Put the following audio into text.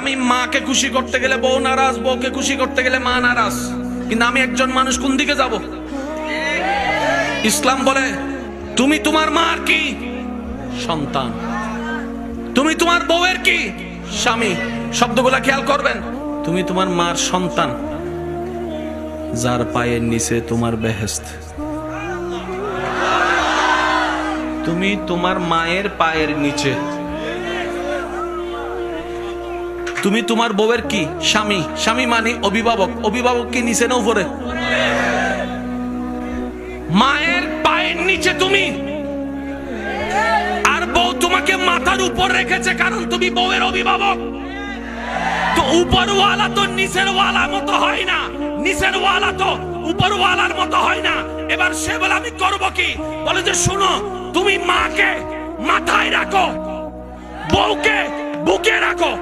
আমি মাকে খুশি করতে গেলে বউ নারাজ, বউকে খুশি করতে গেলে মা নারাজ। কিন্তু আমি একজন মানুষ, কোন দিকে যাব? ইসলাম বলে তুমি তোমার মার কি? সন্তান। তুমি তোমার বউয়ের কি? স্বামী। শব্দগুলা খেয়াল করবেন। তুমি তোমার মার সন্তান, যার পায়ের নিচে তোমার বেহেশত। তুমি তোমার মায়ের পায়ের নিচে। তুমি তোমার বউয়ের কি? স্বামী। স্বামী মানে অভিভাবক। অভিভাবক কি নিচে না উপরে? মায়ের পায়ের নিচে তুমি, আর বউ তোমাকে মাথার উপর রেখেছে, কারণ তুমি বউয়ের অভিভাবক। তো উপরওয়ালা তো নিচের ওয়ালা মতো হয় না, নিচের ওয়ালা তো উপরওয়ালার মতো হয় না। এবার সে বলে আমি করব কি? বলে যে শুনো, তুমি মাকে মাথায় রাখো, বউকে বুকে রাখো।